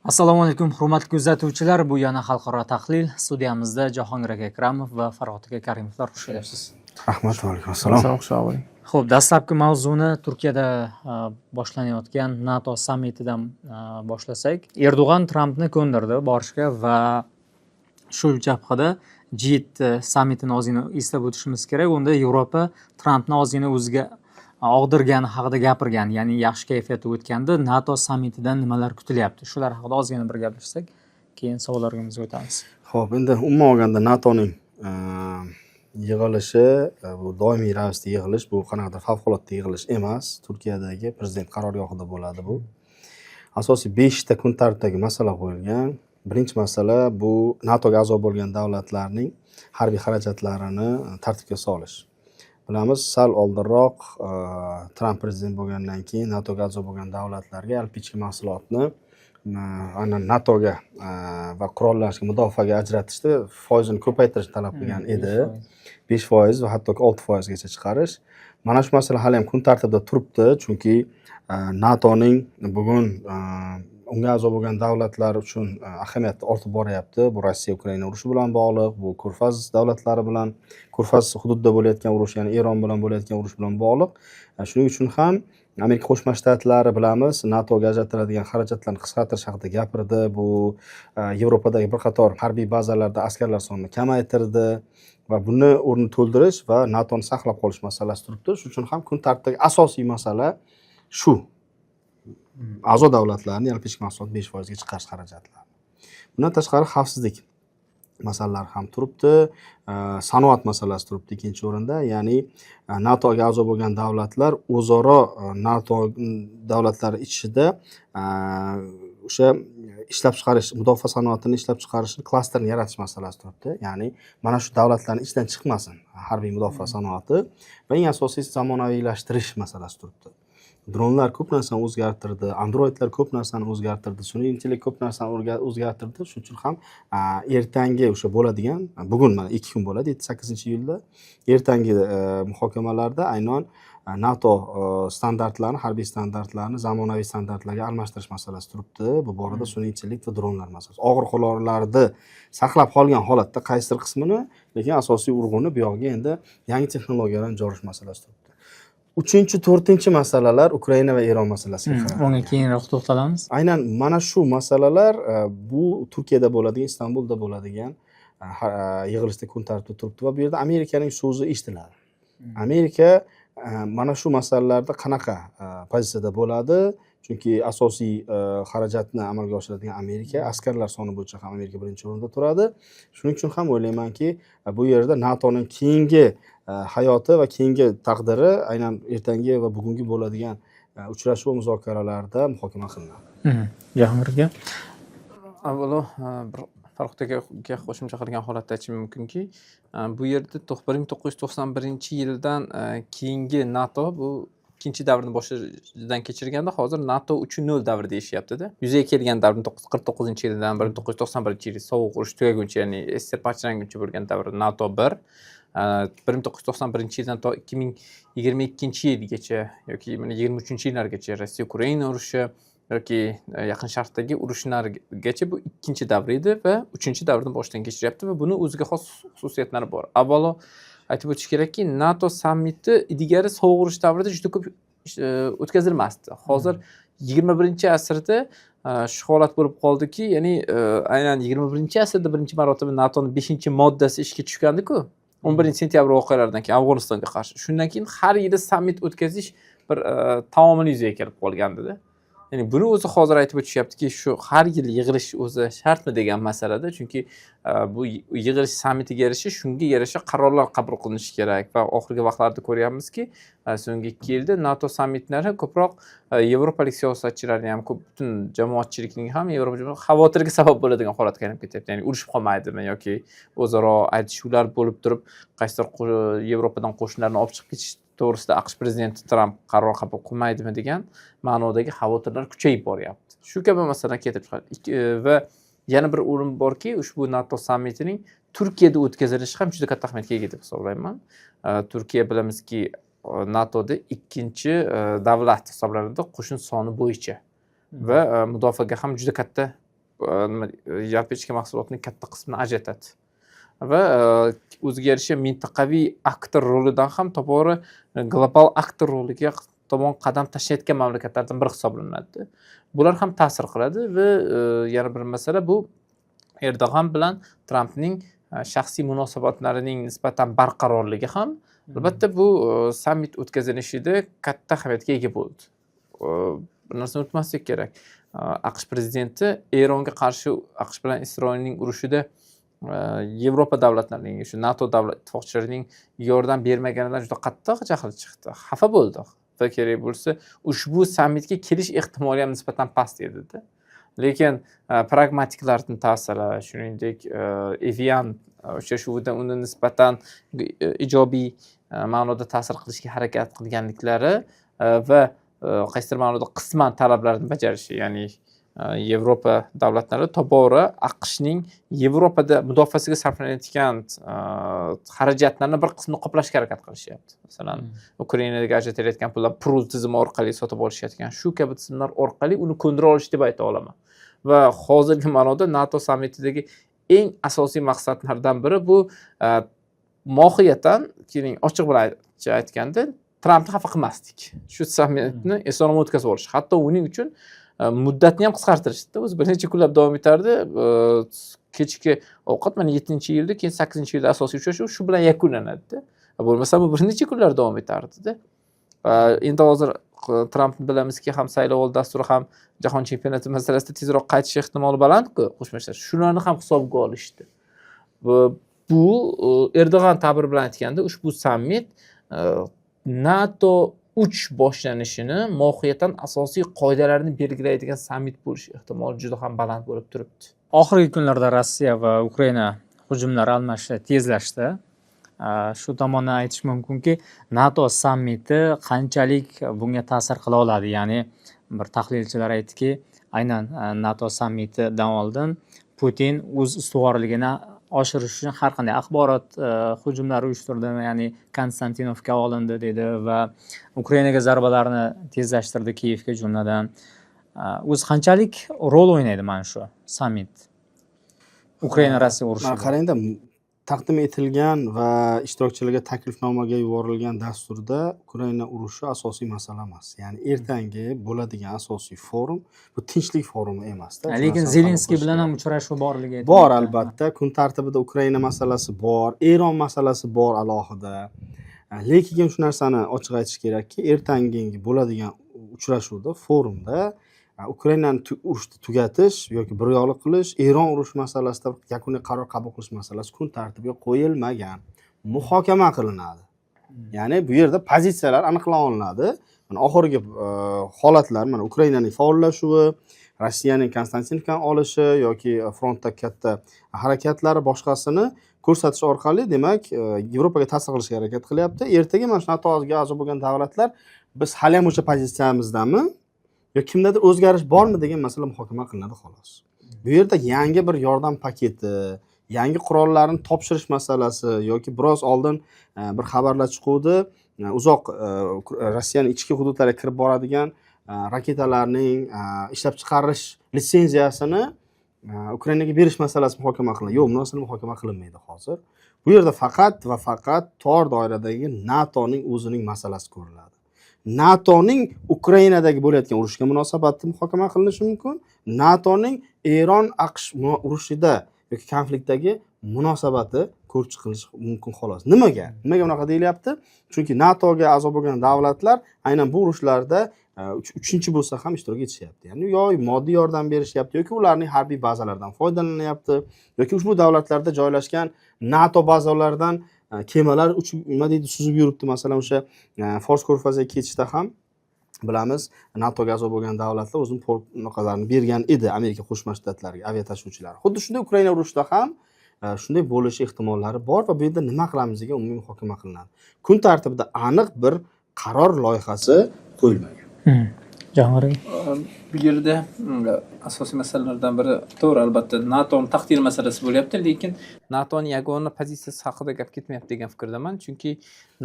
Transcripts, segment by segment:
Assalomu alaykum hurmatli kuzatuvchilar. Bu yana xalqaro tahlil. Studiyamizda Jahongir aka Akramov va Farhod aka Karimovlar xush kelibsiz. Rahmat, va alaykum assalom. Xo'p, dastlabki mavzuni Turkiyada boshlanayotgan NATO sammitidan boshlasak. Erdo'g'an Trampni ko'ndirdi borishga va shu jabhada G7 sammitini ozgina eslab o'tishimiz kerak. Unda Yevropa Trampni ozgina o'ziga og'dirgani haqida gapirgan, ya'ni yaxshi kayfiyatda o'tganda NATO sammitidan nimalar kutilyapti? Shular haqida ozgina bir gaplashsak, keyin savollarimizga o'tamiz. Xo'p, endi umuman olganda NATOning yig'ilishi bu doimiy ravishda yig'ilish, bu qanaqadir favqulodda yig'ilish emas. Turkiyadagi prezident qarorgohida bo'ladi bu. Asosiy 5 ta kun tartibidagi masala qo'yilgan. Birinchi masala bu NATOga a'zo bo'lgan davlatlarning harbiy xarajatlarini tartibga solish. Bilamiz, sal oldinroq Tramp prezident bo'lgandan keyin NATOga a'zo bo'lgan davlatlarga LPG mahsulotni NATOga va qurollanishga, mudofaaga ajratishda foizini ko'paytirishni talab qilgan edi. 5% va hatto 6% gacha chiqarish. Mana shu masala hali ham kun tartibida turibdi, chunki NATOning bugun unga a'zo bo'lgan davlatlar uchun ahamiyati ortib boryapti. Bu Rossiya Ukraina urushi bilan bog'liq, bu Ko'rfaz davlatlari bilan, Ko'rfaz hududida bo'layotgan urush, ya'ni Eron bilan bo'layotgan urush bilan bog'liq. Shuning uchun ham Amerika Qo'shma Shtatlari bilamiz, NATOga ajratiladigan xarajatlarni qisqartirish haqida gapirdi. Bu Yevropadagi bir qator harbiy bazalarda askarlar sonini kamaytirdi va buni o'rnini to'ldirish va NATOni saqlab qolish masalasi turibdi. Shuning uchun ham kun tartibidagi asosiy masala shu. A'zo davlatlarni LPG mahsulot 5% ga chiqarish xarajatlarini. Bundan tashqari xavfsizlik masalalari ham turibdi. Sanoat masalasi turibdi ikkinchi o'rinda. Ya'ni NATOga a'zo bo'lgan davlatlar o'zaro NATO davlatlari ichida o'sha ishlab chiqarish, mudofaa sanoatini ishlab chiqarishni klasterini yaratish masalasi turibdi. Ya'ni mana shu davlatlarning ichidan chiqmasin harbiy mudofaa sanoati va eng asosiysi zamonaviylashtirish masalasi turibdi. Dronlar ko'p narsani o'zgartirdi, Androidlar ko'p narsani o'zgartirdi, sun'iy intellekt ko'p narsani o'zgartirdi. Shuning uchun ham ertangi o'sha bo'ladigan, bugun mana 2 kun bo'ladi, 7-8-iyulda ertangi muhokamalarda aynan NATO standartlarini, harbiy standartlarni zamonaviy standartlarga almashtirish masalasi turibdi. Bu borada sun'iy intellekt va dronlar masalasi. Og'ir qurollarni saqlab qolgan holatda qaysidir qismini, lekin asosiy urg'uni bu yoqqa endi yangi texnologiyalarni joriy masalasi turibdi. 3-4 masalalar Ukraina va Eron masalasiga qarab. Unga keyinroq to'xtalamiz. Aynan mana shu masalalar bu Turkiyada bo'ladigan, Istanbulda bo'ladigan yig'ilishda kun tartibida turibdi va bu yerda Amerikaning so'zi eshitiladi. Amerika mana shu masalalarda qanaqa pozitsiyada bo'ladi? Chunki asosiy xarajatni amalga oshiradigan Amerika, askarlar soni bo'yicha ham Amerika birinchi o'rinda turadi. Shuning uchun ham o'ylaymanki, bu yerda NATOning keyingi hayoti va keyingi taqdiri aynan ertangi va bugungi bo'ladigan uchrashuv muzokaralarida muhokama qilinadi. Jahongir aka, avvalo Farhod akaga qo'shimcha qilgan holatda aytishim mumkinki, bu yerda 1991-yildan keyingi NATO bu ikkinchi davrni boshidan kechirganda hozir NATO 3.0 davri deyishyapti-da. Yuzaga kelgan davr 1949-yildan 1991-yil sovuq urush tugaguncha, ya'ni SSR parchalanguncha bo'lgan davr NATO 1. 1991-yildan to 2022-yilgacha yoki 23-yillargacha Rossiya Ukraina urushi yoki Yaqin Sharqdagi urushlargacha bu ikkinchi davr edi va uchinchi davrni boshdan kechiryapti va buni o'ziga xos xususiyatlari bor. Avvalo aytib o'tish kerakki, NATO sammiti ilgari sovuq urush davrida juda ko'p o'tkazilmasdi. Hozir 21-asrda shu holat bo'lib qoldiki, ya'ni aynan 21-asrda birinchi marotaba NATOning 5-moddasi ishga tushgandi-ku. 11-sentyabr voqealaridan keyin Afg'onistonga qarshi. Shundan keyin har yili sammit o'tkazish bir taomili yuzaga kelib qolgandi-da. Ya'ni buni o'zi hozir aytib o'tishyaptiki, shu har yil yig'ilish o'zi shartmi degan masalada, chunki bu yig'ilish sammitiga erishish, shunga yarasha qarorlar qabul qilinishi kerak va oxirgi vaqtlarda ko'ryapmizki, so'nggi 2 yilda NATO sammitlari ko'proq yevropalik siyosatchilarning ham, butun jamoatchilikning ham Yevropa xavotirga sabab bo'ladigan holatga aylanib ketyapti. Ya'ni urushib qolmaydimi yoki o'zaro aytishuvlar bo'lib turib, qaysidir Yevropadan qo'shinlarni olib chiqib ketish to'g'risida AQSh prezidenti Tramp qaror qabul qilmaydimi degan ma'nodagi xavotirlar kuchayib boryapti. Shu kabi masala kelib chiqadi. Va yana bir o'rin borki, ushbu NATO sammitining Turkiyada o'tkazilishi ham juda katta ahamiyatga ega deb hisoblayman. Turkiya bilamizki, NATOda ikkinchi davlat hisoblanadi qo'shin soni bo'yicha va mudofaaga ham juda katta yalpi ichki mahsulotining katta qismini ajratadi va o'ziga yarasha mintaqaviy aktor rolidan ham to'g'ri global aktor roliga tomon qadam tashlayotgan mamlakatlardan biri hisoblanadi. Bular ham ta'sir qiladi va yana bir masala bu Erdo'g'an bilan Trampning shaxsiy munosabatlarining nisbatan barqarorligi ham albatta bu sammit o'tkazilishida katta ahamiyatga ega bo'ldi. Bir narsani unutmaslik kerak. AQSh prezidenti Eronga qarshi AQSh bilan Isroilning urushida Yevropa davlatlarining, shu NATO davlat ittifoqchilarining yordam bermaganidan juda qattiq jahli chiqdi. Xafa bo'ldi. Va kerak bo'lsa, ushbu sammitga kelish ehtimoli ham nisbatan past edi-da. Lekin pragmatiklarning ta'siri, shuningdek Evian uchrashuvida uni nisbatan ijobiy ma'noda ta'sir qilishga harakat qilganliklari va qaysidir ma'noda qisman talablarni bajarishi, ya'ni Yevropa davlatlari tobora AQShning Yevropada mudofaasiga sarflanayotgan xarajatlarni bir qismini qoplashga harakat qilishyapti. Masalan, Ukrainaga ajratilayotgan pullar pul tizimi orqali sotib olishayotgan shu kabi tizimlar orqali uni ko'ndira olish deb ayta olaman. Va hozirgi ma'noda NATO sammitidagi eng asosiy maqsadlardan biri bu mohiyatan, keling ochiq bilan aytganda, Trampni xafa qilmaslik. Shu sammitni eson o'tkazib olish. Hatto uning uchun muddatni ham qisqartirishdi. O'zi bir necha kunlab davom etardi. Kechki ovqat mana 7-yilda, keyin 8-yilda asosiy uchrashuv shu bilan yakunlanadi. Bo'lmasa bu bir necha kunlar davom etardi-da. Endi hozir Trampni bilamizki, ham saylovoldi dasturi ham jahon chempionati masalasida tezroq qaytish ehtimoli baland-ku, Qo'shma Shtatlar. Shularni ham hisobga olishdi. Bu Erdo'g'an ta'biri bilan aytganda, ushbu sammit NATO 3 boshlanishini mohiyatan asosiy qoidalarni belgilaydigan sammit bo'lish ehtimoli juda ham baland bo'lib turibdi. Oxirgi kunlarda Rossiya va Ukraina hujumlari almashishi tezlashdi. Shu tomondan aytish mumkinki, NATO sammiti qanchalik bunga ta'sir qila oladi. Ya'ni bir tahlilchilar aytdiki, aynan NATO sammitidan oldin Putin o'z ustuvorligini oshirish uchun har qanday axborot hujumlari uyushtirdi, ya'ni Konstantinovka olindi dedi va Ukrainaga zarbalarni tezlashtirdi, Kiyevga jumladan. O'zi qanchalik rol o'ynaydi mana shu sammit? Ukraina Rossiya urushi. Qarangda, taqdim etilgan va ishtirokchilarga taklifnomaga yuborilgan dasturda Ukraina urushi asosiy masala emas. Ya'ni ertangi bo'ladigan asosiy forum bu tinchlik forumi emas-da. Lekin Zelenskiy bilan ham uchrashuv borligi aytilmoqda. Bor albatta, kun tartibida Ukraina masalasi bor, Eron masalasi bor alohida. Lekin shu narsani ochiq aytish kerakki, ertangi bo'ladigan uchrashuvda, forumda Ukrainani urushni tugatish yoki bir yo'qlik qilish, Eron urush masalasida yakuniy qaror qabul qilish masalasi kun tartibiga qo'yilmagan, muhokama qilinadi. Ya'ni bu yerda pozitsiyalar aniqlanadi. Mana oxirgi holatlar, mana Ukrainaning faollashuvi, Rossiyaning Konstantinovkani olishi yoki frontda katta harakatlari boshqasini ko'rsatish orqali, demak, Yevropaga ta'sir qilishga harakat qilyapti. Ertaga mana shu NATOga a'zo bo'lgan davlatlar biz hali ham o'sha pozitsiyamizdami? Yo kimdadir o'zgarish bormi degan masala muhokama qilinadi xolos. Bu yerda yangi bir yordam paketi, yangi qurollarni topshirish masalasi yoki biroz oldin bir xabarlar chiquvdi, uzoq Rossiyaning ichki hududlariga kirib boradigan raketalarning ishlab chiqarish litsenziyasini Ukrainaga berish masalasi muhokama qilinadi. Yo'q, bu narsa muhokama qilinmaydi hozir. Bu yerda faqat va faqat tor doiradagi NATOning o'zining masalasi ko'riladi. NATOning Ukrainadagi bo'layotgan urushga munosabati muhokama qilinishi mumkin. NATOning Eron AQSh urushida yoki konfliktdagi munosabati ko'rib chiqilishi mumkin xolos. Nimaga? Nimaga unaqa deyilyapti? Chunki NATOga a'zo bo'lgan davlatlar aynan bu urushlarda uchinchi bo'lsa ham ishtirok etishyapti. Ya'ni yoki moddiy yordam berishyapti yoki ularning harbiy bazalaridan foydalanyapti yoki ushbu davlatlarda joylashgan NATO bazalaridan kemalar nima deydi, suzib yuribdi. Masalan, o'sha Fors ko'rfaziga ketishda ham bilamiz, NATOga a'zo bo'lgan davlatlar o'zining portnoqalarini bergan edi Amerika Qo'shma Shtatlariga avia tashuvchilari. Xuddi shunday Ukraina urushida ham shunday bo'lish ehtimollari bor va bu yerda nima qilamiz degan umumiy muhokama qilinadi. Kun tartibida aniq bir qaror loyihasi qo'yilmagan. Jahongir Bu yerda asosiy masalalardan biri to'g'ri albatta NATOning taqdiri masalasi bo'lyapti, lekin NATOning yagona pozitsiyasi haqida gap ketmayapti degan fikrdaman. Chunki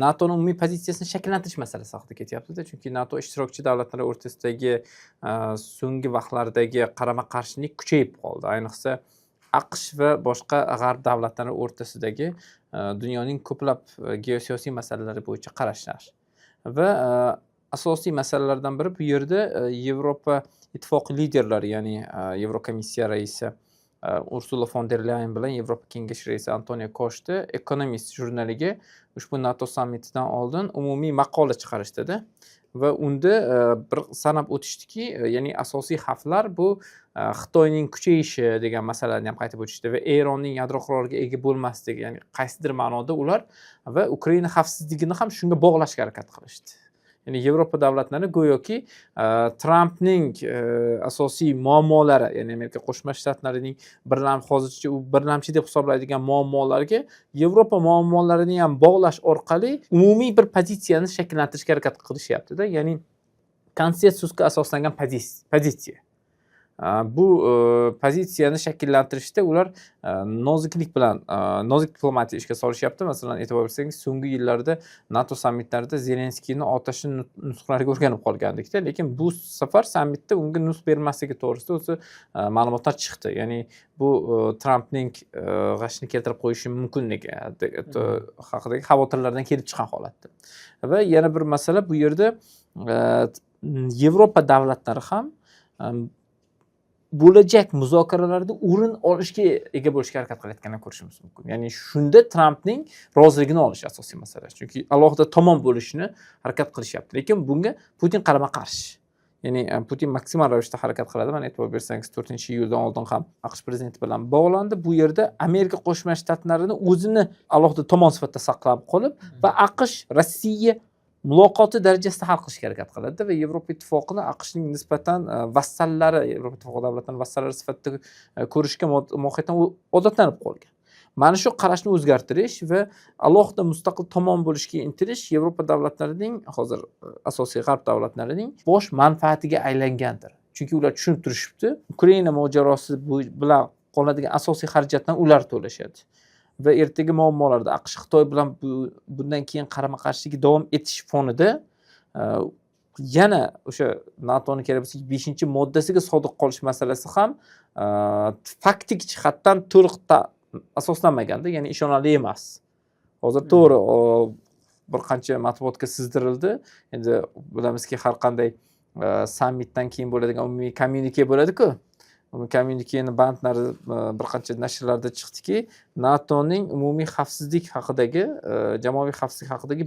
NATOning umumiy pozitsiyasini shakllantirish masalasi haqida ketyapti-da. Chunki NATO ishtirokchi davlatlar o'rtasidagi so'nggi vaqtlardagi qarama-qarshilik kuchayib qoldi. Ayniqsa AQSh va boshqa g'arb davlatlari o'rtasidagi dunyoning ko'plab geosiyosiy masalalari bo'yicha qarashlar va asosiy masalalardan biri bu yerda Yevropa ittifoqi liderlari, ya'ni Yevrokomissiya raisi Ursula von der Leyen bilan Yevropa kengashi raisi Antonio Costa Economist jurnaliga ushbu NATO sammitidan oldin umumiy maqola chiqarishdida va unda bir sanab o'tishdiki, ya'ni asosiy xavflar bu Xitoyning kuchayishi degan masalani ham qaytib o'tishdi va Eronning yadro quroliga ega bo'lmasligi, ya'ni qaysidir ma'noda ular va Ukraina xavfsizligini ham shunga bog'lashga harakat qilishdi. Ya'ni Yevropa davlatlari go'yoki Trampning asosiy muammolari, ya'ni Amerika Qo'shma Shtatlarining hozircha u birlamchi deb hisoblaydigan muammolarga Yevropa muammolarini ham bog'lash orqali umumiy bir pozitsiyani shakllantirishga harakat qilishyapti-da, ya'ni konsensusga asoslangan pozitsiya. Bu pozitsiyani shakllantirishda ular noziklik bilan nozik diplomatiya ishga solishyapti. Masalan, e'tibor bersangiz, so'nggi yillarda NATO sammitlarida Zelenskiyni otashi nutqlariga o'rganib qolgandikda, lekin bu safar sammitda unga nutq bermasligi to'g'risida o'zi ma'lumotlar chiqdi. Ya'ni bu Trampning g'ashini keltirib qo'yishi mumkinligi haqidagi xavotirlardan kelib chiqqan holatda. Va yana bir masala bu yerda Yevropa davlatlari ham bo'lajak muzokaralarda o'rin olishga ega bo'lishga harakat qilayotganini ko'rishimiz mumkin. Ya'ni shunda Trampning roziligini olish asosiy masala. Chunki alohida tomon bo'lishni harakat qilishyapti. Lekin bunga Putin qarama-qarshi. Ya'ni Putin maksimal ravishda harakat qiladi. Mana e'tibor bersangiz, 4-iyuldan oldin ham AQSh prezidenti bilan bog'landi. Bu yerda Amerika Qo'shma Shtatlarini o'zini alohida tomon sifatida saqlab qolib va AQSh Rossiya muloqoti darajasida hal qilishga harakat qiladi va Yevropa ittifoqini AQShning nisbatan vassallari, Yevropa ittifoqi davlatlarining vassallari sifatida ko'rishga mohiyatan odatlanib qolgan. Mana shu qarashni o'zgartirish va alohida mustaqil tomon bo'lishga intilish Yevropa davlatlarining, hozir asosiy g'arb davlatlarining bosh manfaatiga aylangandir. Chunki ular tushunib turishibdi, Ukraina mojarosi bilan qoladigan asosiy xarajatdan ular to'lashadi. Va ertaga muammolarda AQSh Xitoy bilan bundan keyin qarama-qarshiligi davom etish fonida yana o'sha NATOning kerak bo'lsa 5-moddasiga sodiq qolish masalasi ham faktik jihatdan to'liq asoslanmaganda, ya'ni ishonarli emas. Hozir to'g'ri bir qancha matbuotga sizdirildi. Endi bilamizki, har qanday sammitdan keyin bo'ladigan umumiy kommunike bo'ladi-ku. Kommunikeni bandlari bir qancha nashrlarda chiqdiki, NATOning umumiy xavfsizlik haqidagi, jamoaviy xavfsizlik haqidagi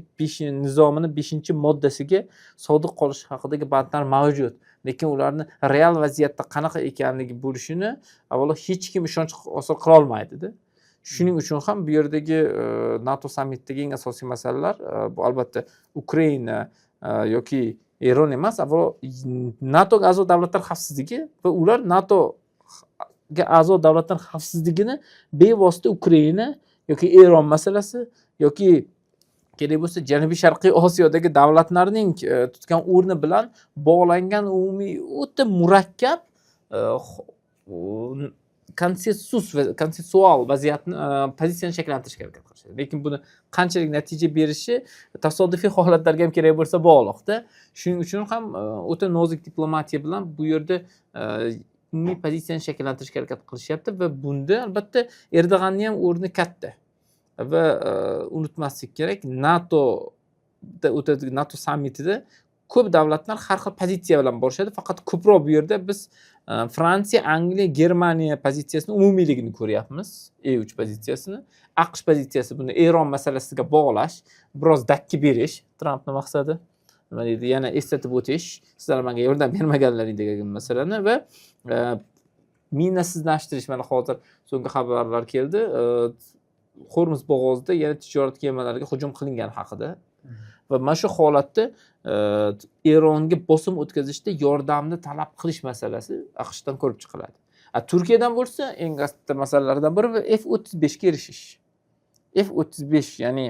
nizomining 5-moddasiga sodiq qolish haqidagi bandlar mavjud. Lekin ularni real vaziyatda qanaqa ekanligi bo'lishini avvalo hech kim ishonch hosil qila olmaydi-da. Shuning uchun ham bu yerdagi NATO sammitidagi eng asosiy masalalar bu albatta Ukraina yoki Eron emas, avvalo NATOga a'zo davlatlar xavfsizligi va ular NATOga a'zo davlatlar xavfsizligini bevosita Ukraina yoki Eron masalasi yoki kerak bo'lsa Janubiy Sharqiy Osiyodagi davlatlarning tutgan o'rni bilan bog'langan umumiy o'ta murakkab konsensual vaziyatni, pozitsiyani shakllantirishga harakat qilishadi. Lekin buni qanchalik natija berishi tasodifiy holatlarga ham kerak bo'lsa bog'liqda. Shuning uchun ham o'ta nozik diplomatiya bilan bu yerda umumiy pozitsiyani shakllantirishga harakat qilishyapti va bunda albatta Erdo'g'anning ham o'rni katta. Va unutmaslik kerak, NATO sammitida ko'p davlatlar har xil pozitsiya bilan borishadi, faqat ko'proq bu yerda biz Fransiya, Angliya, Germaniya pozitsiyasini umumiyligini ko'ryapmiz, EU3 pozitsiyasini. AQSh pozitsiyasi buni Eron masalasiga bog'lash, biroz dakki berish Trampning maqsadi. Nima deydi? Yana eslatib o'tish, sizlar menga yordam bermaganlaring degan masalani va minasizlashtirish. Mana hozir so'nggi xabarlar keldi. Hormuz bo'g'ozida yana tijorat kemalariga hujum qilingani haqida. Va mana shu holatda Eronga bosim o'tkazishda yordamni talab qilish masalasi AQShdan ko'rib chiqiladi. Turkiyadan bo'lsa, eng katta masalalardan biri F-35 ga erishish. F-35, ya'ni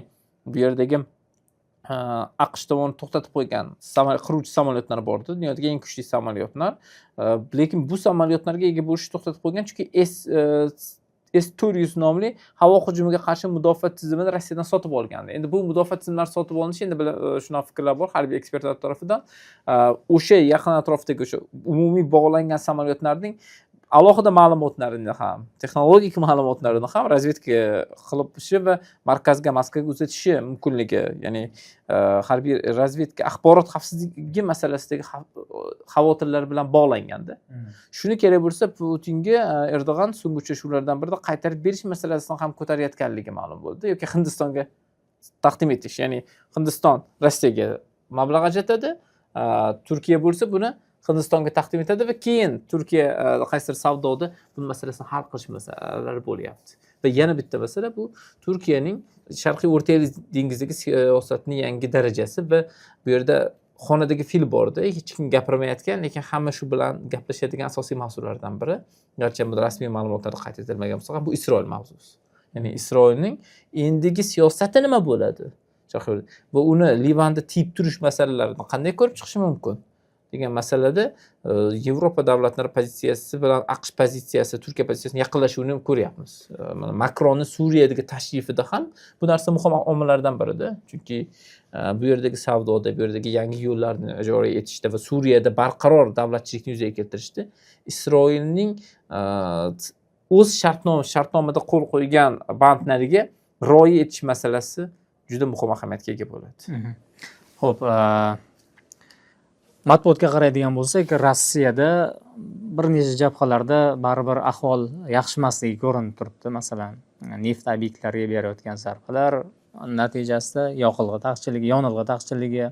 bu yerdagi AQSh tomoni to'xtatib qo'ygan qiruvchi samolyotlar bor edi. Dunyodagi eng kuchli samolyotlar. Lekin bu samolyotlarga ega bo'lishni to'xtatib qo'ygan, chunki S-400 nomli havo hujumiga qarshi mudofaa tizimini Rossiyadan sotib olgandi. Endi bu mudofaa tizimlari sotib olinishi endi shunaqa fikrlar bor harbiy ekspertlar tomonidan. O'sha yaqin atrofdagi o'sha umumiy bog'langan samolyotlarning alohida ma'lumotlarini ham, texnologik ma'lumotlarini ham razvedka qilishi va markazga Moskvaga uzatishi mumkinligi, ya'ni harbiy razvedka axborot xavfsizligi masalasidagi xavotirlar bilan bog'langanda. Shuni kerak bo'lsa Putinga Erdo'g'an so'nggi uchrashuvlardan birida qaytarib berish masalasini ham ko'tarayotganligi ma'lum bo'ldi yoki Hindistonga taqdim etish, ya'ni Hindiston Rossiyaga mablag' ajratadi, Turkiya bo'lsa buni Hindistonga taqdim etadi va keyin Turkiya qaysidir savdoda bu masalasini hal qilish masalalari bo'lyapti. Va yana bitta masala bu Turkiyaning Sharqiy O'rta Yer dengizdagi siyosatining yangi darajasi va bu yerda xonadagi fil borda, hech kim gapirmayotgan, lekin hamma shu bilan gaplashadigan asosiy mavzulardan biri, garchi bu rasmiy ma'lumotlarda qayd etilmagan bo'lsa ham, bu Isroil mavzusi. Ya'ni Isroilning endigi siyosati nima bo'ladi? Va uni Livanda tiyib turish masalalarini qanday ko'rib chiqish mumkin? Degan masalada Yevropa davlatlari pozitsiyasi bilan AQSh pozitsiyasi, Turkiya pozitsiyasining yaqinlashuvini ko'ryapmiz. Mana Makronning Suriyadagi tashrifida ham bu narsa muhim omillardan biridir. Chunki bu yerdagi savdoda, bu yerdagi yangi yo'llarni joriy etishda va Suriyada barqaror davlatchilikni yuzaga keltirishda Isroilning o'z shartnomada qo'l qo'ygan bandlariga rioya etish masalasi juda muhim ahamiyatga ega bo'ladi. Xo'p, matbuotga qaraydigan bo'lsak, Rossiyada bir necha jabhalarda baribir ahvol yaxshi emasligi ko'rinib turibdi. Masalan, neft obyektlariga berayotgan zarbalar natijasida yoqilg'i taqchilligi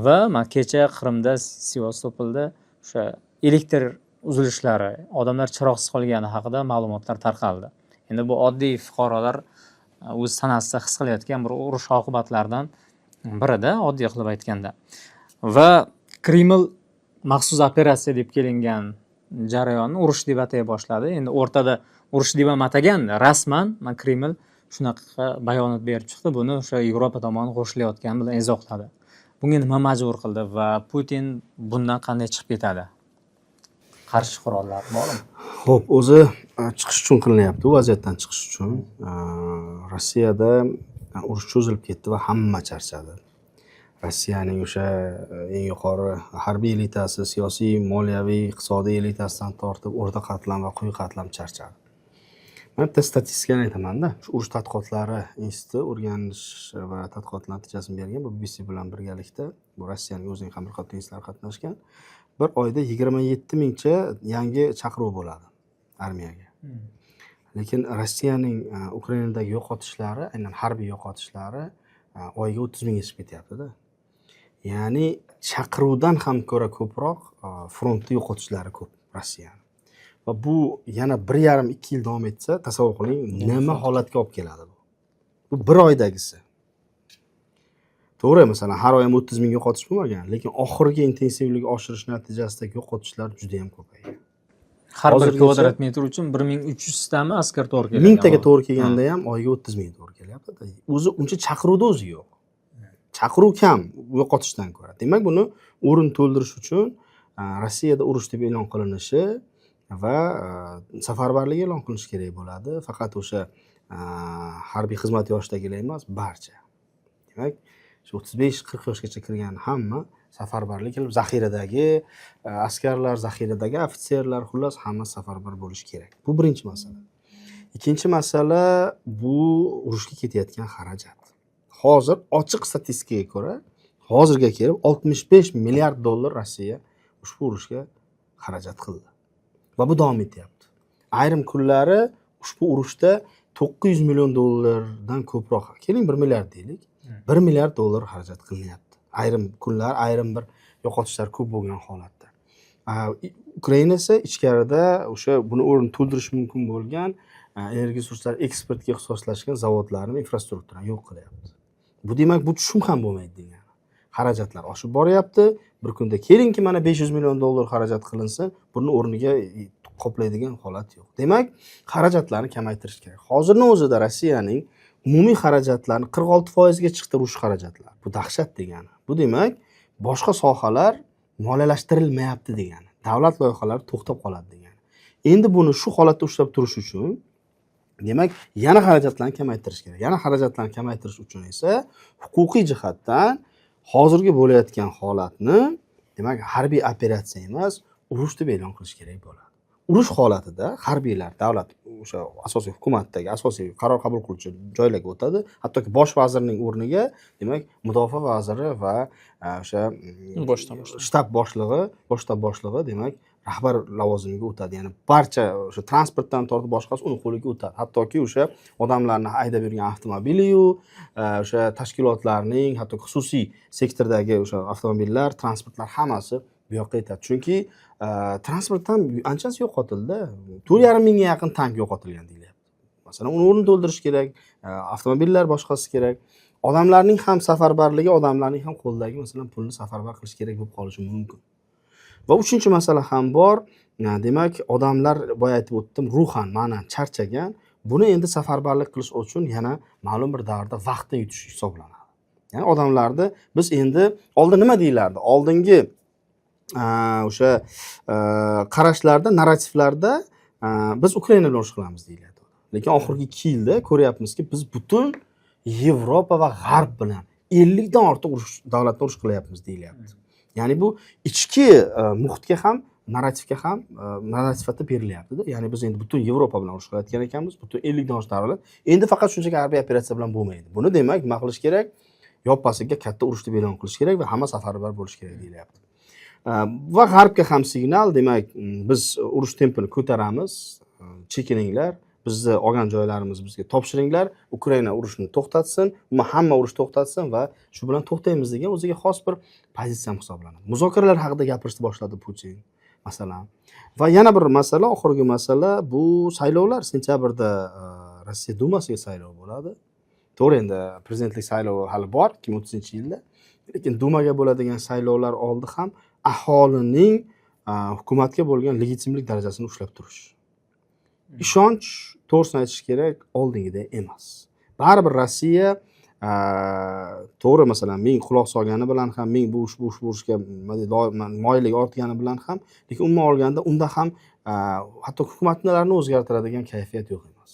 va kecha Qrimda, Sevastopolda o'sha elektr uzilishlari, odamlar chiroqsiz qolgani haqida ma'lumotlar tarqaldi. Endi bu oddiy fuqarolar o'z tanasida his qilayotgan bir urush oqibatlaridan birida, oddiy qilib aytganda. Va Kreml maxsus operatsiya deb kelingan jarayonni urush deb atay boshladi. Endi o'rtada urush deb ham ataganda rasman Kreml shunaqa bayonot berib chiqdi. Buni o'sha Yevropa tomoni qo'shilayotgani bilan izohladi. Bunga nima majbur qildi va Putin bundan qanday chiqib ketadi? Qarshi qurollar bormi? Xo'p, o'zi chiqish uchun qilinyapti, u vaziyatdan chiqish uchun. Rossiyada urush cho'zilib ketdi va hamma charchadi. Rossiyaning o'sha eng yuqori harbiy elitasi, siyosiy, moliyaviy, iqtisodiy elitasidan tortib o'rta qatlam va quyi qatlam charchadi. Men bitta statistikani aytaman-da. Shu urush tadqiqotlari instituti o'rganish va tadqiqot natijasini bergan. Bu BBC bilan birgalikda, bu Rossiyaning o'zining ham bir qator institutlari qatnashgan. Bir oyda 27 mingcha yangi chaqiruv bo'ladi armiyaga. Lekin Rossiyaning Ukrainadagi yo'qotishlari, aynan harbiy yo'qotishlari oyga 30 mingga chiqib ketyapti-da. Ya'ni chaqiruvdan ham ko'ra ko'proq frontda yo'qotishlari ko'p Rossiyani. Va bu yana 1,5-2 yil davom etsa, tasavvur qiling, nima holatga olib keladi bu. Bu bir oydagisi. To'g'ri, masalan, har oy ham 30 ming yo'qotish bo'lmagan, lekin oxirgi intensivlik oshirish natijasida yo'qotishlar juda ham ko'paygan. Har bir kvadrat metr uchun 1300 tami askar to'g'ri keladi. 1000 taga to'g'ri kelganda ham oyga 30 ming to'g'ri kelyapti. O'zi uncha chaqiruvda o'zi yo'q. Chaqiruv kam yo'qotishdan ko'ra. Demak, buni o'rin to'ldirish uchun Rossiyada urush deb e'lon qilinishi va safarbarlik e'lon qilinishi kerak bo'ladi. Faqat o'sha harbiy xizmat yoshdagilar emas, barcha. Demak, shu 35-40 yoshgacha kirgan hamma safarbarlik qilib, zaxiradagi askarlar, zaxiradagi ofitserlar, xullas hamma safarbar bo'lishi kerak. Bu birinchi masala. Ikkinchi masala bu urushga ketayotgan xarajat. Hozir ochiq statistikaga ko'ra, hozirga kelib 65 milliard dollar Rossiya ushbu urushga xarajat qildi. Va bu davom etyapti. Ayrim kunlari ushbu urushda 900 million dollardan ko'proq, keling 1 milliard deylik, 1 milliard dollar xarajat qilinyapti. Ayrim kunlar, ayrim bir yo'qotishlar ko'p bo'lgan holatda. Ukraina esa ichkarida o'sha buni o'rin to'ldirish mumkin bo'lgan energiya resurslari eksportga ixtisoslashgan zavodlarni, infrastrukturani yo'q qilyapti. Bu demak, bu tushum ham bo'lmaydi degani. Xarajatlar oshib boryapti. Bir kunda kelingki mana 500 million dollar xarajat qilinsa, buni o'rniga qoplaydigan holat yo'q. Demak, xarajatlarni kamaytirish kerak. Hozirning o'zida Rossiyaning umumiy xarajatlarni 46%ga chiqdi urush xarajatlari. Bu dahshat degani. Bu demak, boshqa sohalar moliyalashtirilmayapti degani. Davlat loyihalari to'xtab qoladi degani. Endi buni shu holatda ushlab turish uchun demak, yana xarajatlarni kamaytirish kerak. Yana xarajatlarni kamaytirish uchun esa huquqiy jihatdan hozirgi bo'layotgan holatni demak, harbiy operatsiya emas, urush deb e'lon qilish kerak bo'ladi. Urush holatida harbiylar davlat o'sha asosiy hukumatdagi asosiy qaror qabul qiluvchi joylarga o'tadi. Hattoki bosh vazirning o'rniga demak, mudofaa vaziri va o'sha shtab boshlig'i demak, rahbar lavozimiga o'tadi. Ya'ni barcha o'sha transportdan tortib boshqasi uni qo'liga o'tadi. Hattoki o'sha odamlarni haydab yurgan avtomobili-yu, o'sha tashkilotlarning, hatto xususiy sektordagi o'sha avtomobillar, transportlar hammasi bu yoqqa yetadi. Chunki transport ham anchasi yo'qotildi. 4,5 mingga yaqin tank yo'qotilgan deyilyapti. Masalan, uni o'rnini to'ldirish kerak, avtomobillar boshqasi kerak. Odamlarning ham safarbarligi, odamlarning ham qo'ldagi masalan pulni safarbar qilish kerak bo'lib qolishi mumkin. Va uchinchi masala ham bor. Demak, odamlar boya aytib o'tdim, ruhan, ma'nan charchagan. Buni endi safarbarlik qilish uchun yana ma'lum bir davrda vaqtni yutish hisoblanadi. Ya'ni odamlarni biz endi oldin nima deyilardi? Oldingi o'sha qarashlarda, narrativlarda biz Ukraina bilan urush qilamiz deyiladi. Lekin oxirgi 2 yilda ko'ryapmizki, biz butun Yevropa va G'arb bilan 50 dan ortiq davlatni urush qilyapmiz deyilyapti. Ya'ni bu ichki muhitga ham, narrativga ham narrativda berilyapti-da. Ya'ni biz endi butun Yevropa bilan urush qilayotgan ekanmiz, butun 50 dan ortiq davlat. Endi faqat shunchaki harbiy operatsiya bilan bo'lmaydi. Buni demak, nima qilish kerak? Yoppasiga katta urush deb e'lon qilish kerak va hamma safarbar bo'lish kerak deyilyapti. Va G'arbga ham signal, demak, biz urush tempini ko'taramiz, chekininglar, bizni olgan joylarimizni bizga topshiringlar, Ukraina urushni to'xtatsin, hamma urush to'xtatsin va shu bilan to'xtaymiz degan o'ziga xos bir pozitsiyam hisoblanadi. Muzokaralar haqida gapirishni boshladi Putin, masalan. Va yana bir masala, oxirgi masala, bu saylovlar sentyabrda Rossiya Dumasiga saylov bo'ladi. To'g'ri, endi prezidentlik saylovi hali bor 2030-yilda. Lekin Dumaga bo'ladigan saylovlar oldi ham aholining hukumatga bo'lgan legitimlik darajasini ushlab turish. Ishonch, to'g'risini aytish kerak, oldingiday emas. Baribir Rossiya to'g'ri, masalan, ming quloq solgani bilan ham, ming bu urushga moyillik ortgani bilan ham, lekin umuman olganda unda ham hatto hukumatlarni o'zgartiradigan kayfiyat yo'q emas.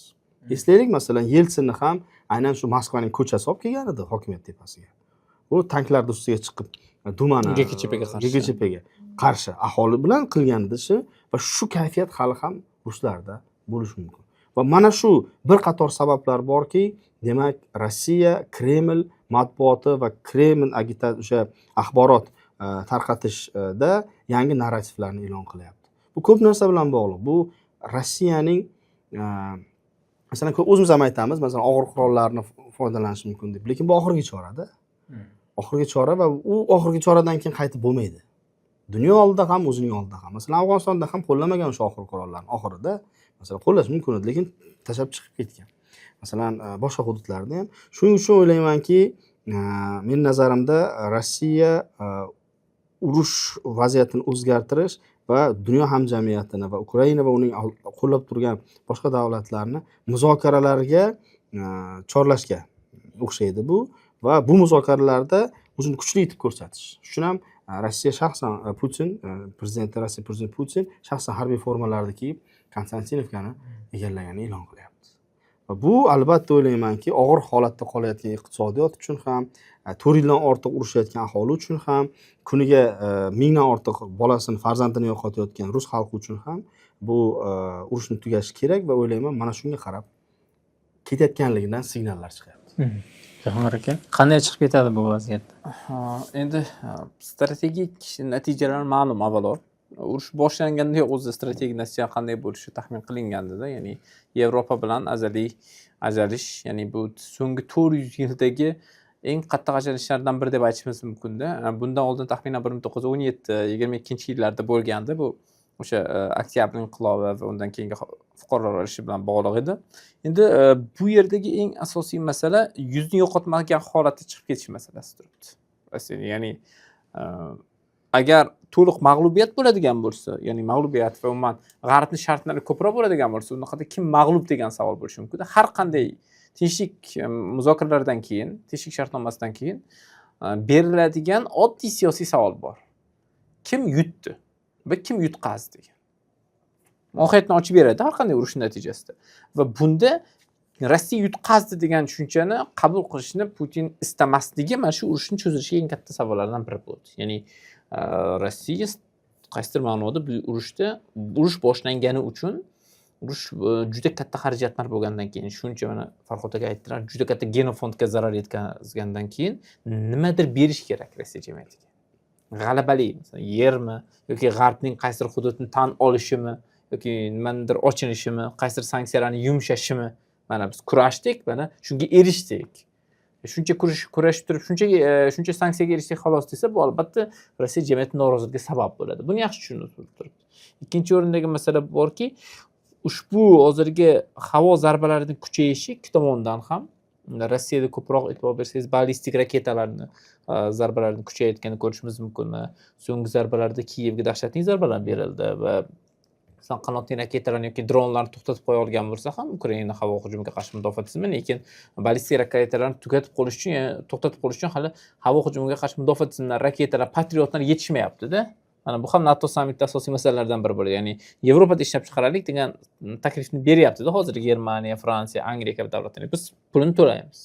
Eslaylik, masalan, Yeltsinni ham aynan shu Moskvaning ko'chasi olib kelgan edi hokimiyat tepasiga. U tanklar ustiga chiqib Dumani GKCHPga qarshi aholi bilan qilgan ishi va shu kayfiyat hali ham ruslarda bo'lishi mumkin. Va mana shu bir qator sabablar borki, demak, Rossiya Kreml matbuoti va Kreml o'sha axborot tarqatishda yangi narrativlarni e'lon qilyapti. Bu ko'p narsa bilan bog'liq. Bu Rossiyaning masalan, o'zimiz ham aytamiz, masalan, og'ir qurollarni foydalanish mumkin deb, lekin bu oxirgi chora-da. Oxirgi chora va u oxirgi choradan keyin qaytib bo'lmaydi. Dunyo oldida ham, o'zining oldida ham. Masalan, Afg'onistonda ham qo'llamagan o'sha oxirgi qurollarni. Oxirida masalan qo'llash mumkin edi, lekin tashlab chiqib ketgan. Masalan, boshqa hududlarda ham. Shuning uchun o'ylaymanki, men nazarimda Rossiya urush vaziyatini o'zgartirish va dunyo hamjamiyatini va Ukraina va uning qo'llab turgan boshqa davlatlarni muzokaralarga chorlashga o'xshaydi bu. Va bu muzokaralarda o'zini kuchli etib ko'rsatish. Shuning ham Rossiya shaxsan Putin, prezident Rossiya prezidenti Putin shaxsan harbiy formalarni kiyib Konstantinovkani egallaganini e'lon qilyapti. Va bu albatta o'ylaymanki, og'ir holatda qolayotgan iqtisodiyot uchun ham, 4 yildan ortiq urushayotgan aholi uchun ham, kuniga 1000 dan ortiq bolasini, farzandini yo'qotayotgan rus xalqi uchun ham bu urushni tugashi kerak va o'ylayman, mana shunga qarab ketayotganligidan signallar chiqyapti. Jahongir aka, qanday chiqib ketadi bu vaziyatda? Endi strategik natijalar ma'lum avvalo. Urush boshlanganda o'zi strategik natija qanday bo'lishi taxmin qilingandi-da, ya'ni Yevropa bilan azaliy ajralish, ya'ni bu so'nggi 400 yildagi eng qattiq ajralishlardan biri deb aytishimiz mumkin-da. Bundan oldin taxminan 1917-22-yillarda bo'lgandi. Bu o'sha oktyabr inqilobi va undan keyingi fuqarolar urushi bilan bog'liq edi. Endi bu yerdagi eng asosiy masala yuzni yo'qotmagan holatda chiqib ketish masalasi turibdi. Ya'ni agar to'liq mag'lubiyat bo'ladigan bo'lsa, ya'ni mag'lubiyat va umuman G'arbning shartlari ko'proq bo'ladigan bo'lsa, unda kim mag'lub degan savol bo'lishi mumkin. Har qanday tinchlik muzokaralardan keyin, tinchlik shartnomasidan keyin beriladigan oddiy siyosiy savol bor. Kim yutdi va kim yutqazdi degan. Mohiyatni ochib beradi har qanday urush natijasida. Va bunda Rossiya yutqazdi degan tushunchani qabul qilishni Putin istamasligi mana shu urushni cho'zilishiga eng katta savollardan biri bo'ldi. Ya'ni Rossiya qaysidir ma'noda bu urush boshlangani uchun juda katta xarajatlar bo'lgandan keyin, shuncha mana Farhod aka aytdilar, juda katta genofondga zarar yetkazgandan keyin nimadir berish kerak Rossiya jamiyatiga. G'alabali, masalan, yermi yoki G'arbning qaysidir hududini tan olishimi yoki nimadir ochilishimi, qaysidir sanksiyalarni yumshashimi. Mana biz kurashdik, mana shunga erishdik. Shuncha kurashib turib, shuncha sanksiyaga erishdik xolos desa, bu albatta Rossiya jamiyati noroziligiga sabab bo'ladi. Buni yaxshi tushunib turibdi. Ikkinchi o'rindagi masala borki, ushbu hozirgi havo zarbalarining kuchayishi ikki tomondan ham Rossiyada ko'proq e'tibor bersangiz, ballistik raketalarni zarbalarini kuchayotganini ko'rishimiz mumkin. So'nggi zarbalarda Kiyevga dahshatli zarbalar berildi va qanotli raketalarni yoki dronlarni to'xtatib qo'ya olgan bo'lsa ham Ukraina havo hujumiga qarshi mudofaa tizimi, lekin ballistik raketalarni to'xtatib qolish uchun hali havo hujumiga qarshi mudofaa tizimlari, raketalar, patriotlar yetishmayapti-da. Mana bu ham NATO sammitida asosiy masalalardan biri bo'ladi. Ya'ni Yevropada ishlab chiqaraylik degan taklifni beryapti-da hozir Germaniya, Fransiya, Angliya kabi davlatlar. Biz pulini to'laymiz.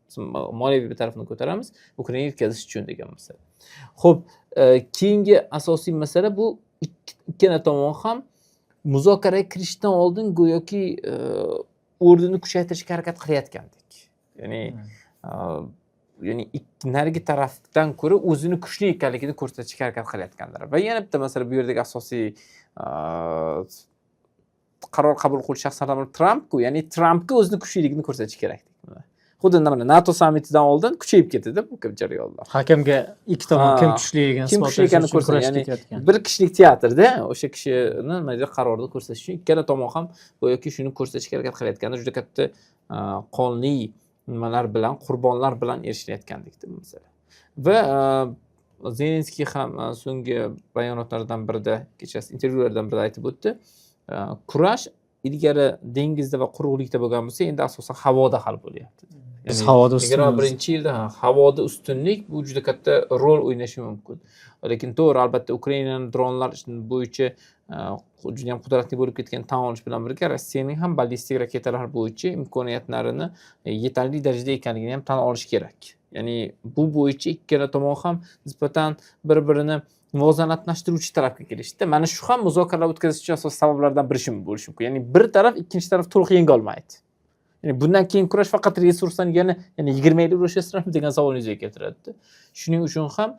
Biz moliyaviy tarafini ko'taramiz, Ukrainaga yetkazish uchun degan masala. Xo'p, keyingi asosiy masala bu ikkala tomon ham muzokaraga kirishdan oldin go'yoki o'rnini kuchaytirishga harakat qilayotgandek. Ya'ni narigi tarafdan ko'ra o'zini kuchli ekanligini ko'rsatishga harakat qilayotganlar. Va yana bitta masala bu yerdagi asosiy qaror qabul qiluvchi shaxslardan biri Trampku, ya'ni Trampga o'zini kuchliligini ko'rsatish kerak. Xuddi mana NATO sammitidan oldin kuchayib ketdi bu kabi jarayonlar. Hakamga ikki tomon kim kuchliligini isbotlash uchun ya'ni bir kishilik teatrda o'sha kishini nimadir qarorda ko'rsatish uchun ikkala tomon ham go'yoki shuni ko'rsatishga harakat qilayotganda juda katta qonli nimalar bilan, qurbonlar bilan erishilayotgandek masala. Va Zelenskiy ham so'nggi bayonotlaridan birida, kechasi intervyulardan birida aytib o'tdi. Kurash ilgari dengizda va quruqlikda bo'lgan bo'lsa, endi asosan havoda hal bo'lyapti. Biz havoda ustunmiz. 21-yilda havoda ustunlik bu juda katta rol o'ynashi mumkin. Lekin to'g'ri, albatta Ukrainaning dronlar bo'yicha juda ham qudratli bo'lib ketgan tan olish bilan birga Rossiyaning ham ballistik raketalar bo'yicha imkoniyatlarini yetarli darajada ekanligini ham tan olish kerak. Ya'ni bu bo'yicha ikkala tomon ham nisbatan bir-birini muvozanatlashtiruvchi tarafga kelishdi. Mana shu ham muzokaralar o'tkazish uchun asosiy sabablardan biri bo'lishi mumkin. Ya'ni bir taraf ikkinchi taraf to'liq yenga olmaydi. Ya'ni bundan keyin kurash faqat resurslarni yana 20 yil urashasizlarmi degan savolni yuzaga keltiradi. Shuning uchun ham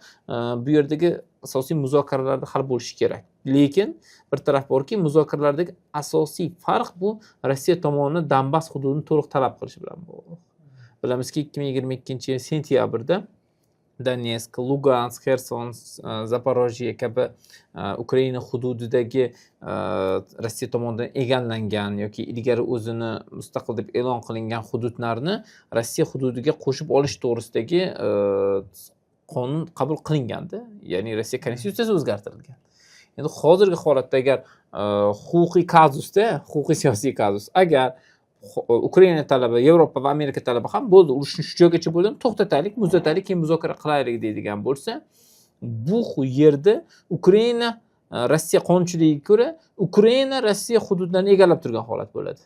bu yerdagi asosiy muzokaralarda hal bo'lishi kerak. Lekin bir taraf borki, muzokaralardagi asosiy farq bu Rossiya tomoni Donbass hududini to'liq talab qilishi bilan bog'liq. Bilamizki, 2022-yil sentyabrda Donetsk, Lugansk, Xerson, Zaporojye kabi Ukraina hududidagi Rossiya tomonidan egallangan yoki ilgari o'zini mustaqil deb e'lon qilingan hududlarni Rossiya hududiga qo'shib olish to'g'risidagi qonun qabul qilingandi. Ya'ni Rossiya konstitutsiyasi o'zgartirilgan. Endi hozirgi holatda agar huquqiy kazusda, huquqiy siyosiy kazus, agar Ukraina talabi, Yevropa va Amerika talabi ham bo'ldi, urushni shu joygacha bo'ldi, to'xtataylik, muzlataylik, keyin muzokara qilaylik deydigan bo'lsa, bu yerda Ukraina Rossiya qonunchiligiga ko'ra Ukraina Rossiya hududlarini egallab turgan holat bo'ladi.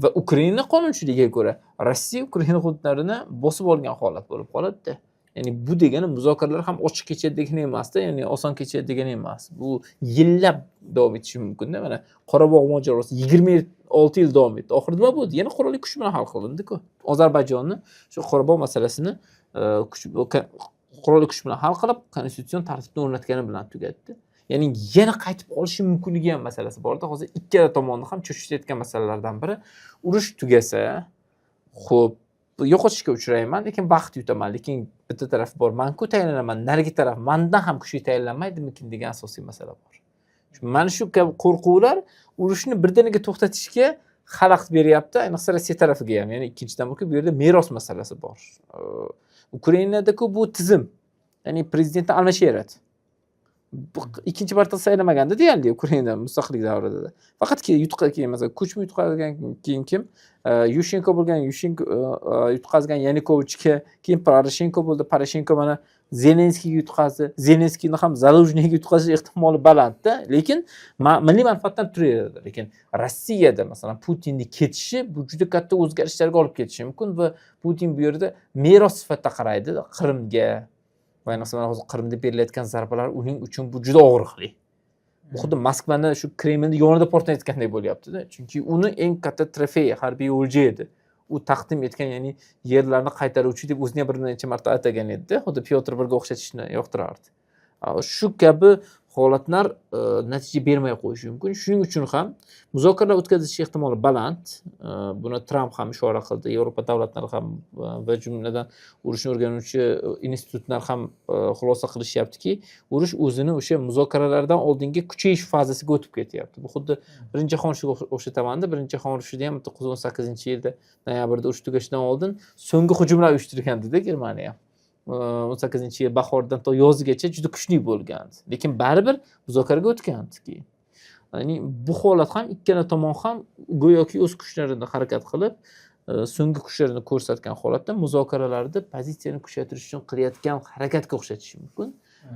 Va Ukraina qonunchiligiga ko'ra Rossiya Ukraina hududlarini bosib olgan holat bo'lib qoladi-da. Ya'ni bu degani muzokaralar ham ochiq kechadi degani emas-da, ya'ni oson kechadi degani emas. Bu yillab davom etishi mumkin-da. Mana Qorabog' mojarosi 26 yil davom etdi. Oxirida nima bo'ldi? Yana qurolli kuch bilan hal qilindi-ku. Ozarbayjonni shu Qorabog' masalasini qurolli kuch bilan hal qilib, konstitutsion tartibni o'rnatgani bilan tugatdi. Ya'ni yana qaytib olishi mumkinligi ham masalasi bor-da. Hozir ikkala tomonni ham cho'chitayotgan masalalardan biri urush tugasa, xo'p, yo'qotishga uchrayman, lekin baxt yutaman, lekin bitta taraf bor, men-ku tayinlanaman, narigi taraf mendan ham kuchli tayinlanmaydimikin degan asosiy masala bor. Mana shu kabi qo'rquvlar urushni birdaniga to'xtatishga xalaqit beryapti, ayniqsa Rossiya tarafiga ham. Ya'ni ikkinchidan bu yerda meros masalasi bor. Ukrainada-ku bu tizim, ya'ni prezidentni almashaveradi. ikkinchi marta saylamaganda deyarli Ukraina mustaqillik davrida. Faqat keyin masalan ko'chma yutqazgan keyin kim? Yushchenko bo'lgan, yutqazgan Yanukovichga, keyin Poroshenko bo'ldi. Poroshenko mana Zelenskiyga yutqazdi. Zelenskiyni ham Zaluzhniyga yutqazish ehtimoli balandda, lekin milliy manfaatdan turaveradi. Lekin Rossiyada masalan Putinning ketishi bu juda katta o'zgarishlarga olib ketishi mumkin va Putin bu yerda meros sifatida qaraydi Qrimga. Va masalan hozir Qrimda berilayotgan zarbalar uning uchun bu juda og'riqli. Bu xuddi Moskvani shu Kremlni yonida portlayotgandek bo'lyapti-da. Chunki uni eng katta trofey harbiy o'lja edi. U taqdim etgan, ya'ni yerlarni qaytaruvchi deb o'zini bir necha marta atagan edi-da. Xuddi Pyotr Iga o'xshatishni yoqtirardi. Shu kabi holatlar natija bermay qo'yishi mumkin. Shuning uchun ham muzokaralar o'tkazish ehtimoli baland. Buni Tramp ham ishora qildi. Yevropa davlatlari ham va jumladan urushni o'rganuvchi institutlar ham xulosa qilishyaptiki, urush o'zini o'sha muzokaralardan oldingi kuchayish fazasiga o'tib ketyapti. Bu xuddi birinchi jahon urushiga o'xshatamanda. Birinchi jahon urushida ham 1918-yilda noyabrda urush tugashidan oldin so'nggi hujumlar uyushtirgandi-da Germaniya. 18-yil bahordan to yozgacha juda kuchli bo'lgandi. Lekin baribir muzokaraga o'tgandi keyin. Ya'ni bu holat ham ikkala tomon ham go'yoki o'z kuchlarini harakat qilib, so'nggi kuchlarini ko'rsatgan holatda muzokaralarda pozitsiyani kuchaytirish uchun qilayotgan harakatga o'xshatishi mumkin.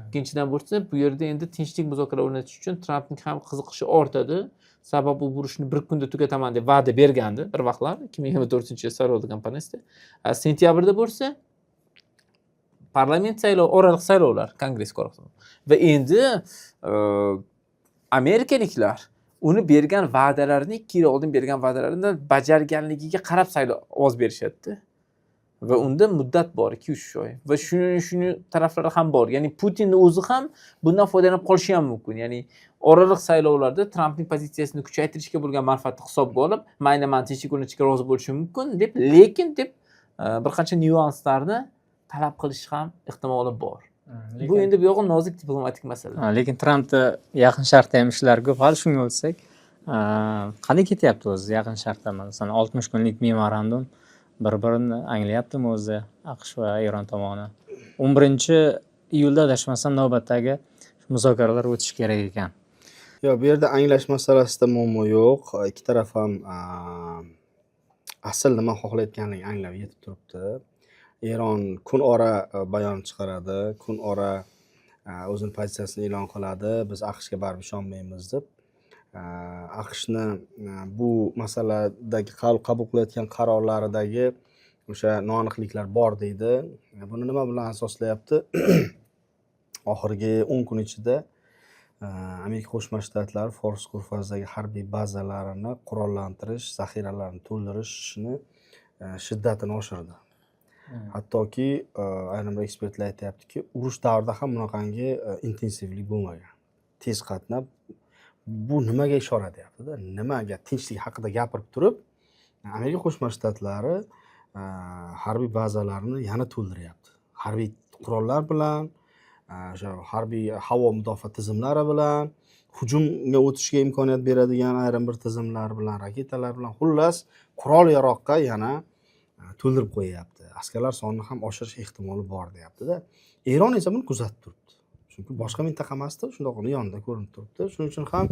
Ikkinchidan bo'lsa, bu yerda endi tinchlik muzokara o'rnatish uchun Trampning ham qiziqishi ortadi. Sababi u urushni bir kunda tugataman deb va'da bergandi bir vaqtlar 2024-yil saylovda kompaniyasida. Sentyabrda bo'lsa parlament saylovi, oraliq saylovlar, kongress ko'radi. Va endi amerikaliklar uni bergan va'dalarini 2 yil oldin bergan va'dalarini bajarganligiga qarab saylov ovoz berishadi. Va unda muddat bor 2-3 oy. Va shuni taraflari ham bor. Ya'ni Putinning o'zi ham bundan foydalanib qolishi ham mumkin. Ya'ni oraliq saylovlarda Trampning pozitsiyasini kuchaytirishga bo'lgan manfaatni hisobga olib, mayli man tinchlik o'rnatishga rozi bo'lishi mumkin deb, lekin deb bir qancha nyuanslarni talab qilish ham ehtimoli bor. Bu endi bu yog'i nozik diplomatik masala. Lekin Trampda Yaqin Sharqda ham ishlar ko'p. Hali shunga o'tsak, qanday ketyapti o'zi Yaqin Sharqda? Masalan, 60 kunlik memorandum bir-birini anglayaptimi o'zi AQSh va Eron tomoni? 11-iyulda adashmasam navbatdagi muzokaralar o'tishi kerak ekan. Yo'q, bu yerda anglash masalasida muammo yo'q. Ikki taraf ham asl nima xohlayotganligini anglab yetib turibdi. Eron kun ora bayon chiqaradi, kun ora o'zining pozitsiyasini e'lon qiladi. Biz AQShga baribir ishonmaymiz deb. AQShni bu masaladagi qabul qilayotgan qarorlaridagi o'sha noaniqliklar bor deydi. Buni nima bilan asoslayapti? Oxirgi 10 kun ichida Amerika Qo'shma Shtatlari Fors ko'rfazidagi harbiy bazalarini qurollantirish, zaxiralarini to'ldirishni shiddatini oshirdi. Hattoki ayrim ekspertlar aytayaptiki, urush davrida ham bunaqangi intensivlik bo'lmagan. Tez qatnab, bu nimaga ishora deyapti-da? Nimaga tinchlik haqida gapirib turib, Amerika Qo'shma Shtatlari harbiy bazalarini yana to'ldiryapti. Harbiy qurollar bilan, o'sha harbiy havo mudofaa tizimlari bilan, hujumga o'tishga imkoniyat beradigan ayrim bir tizimlar bilan, raketalar bilan, xullas qurol-yaroqqa yana to'ldirib qo'yapti. Askarlar sonini ham oshirish ehtimoli bor deyapti-da. Eron esa buni kuzatib turibdi. Chunki boshqa mintaqa emasda, shundoqning yonida ko'rinib turibdi. Shuning uchun ham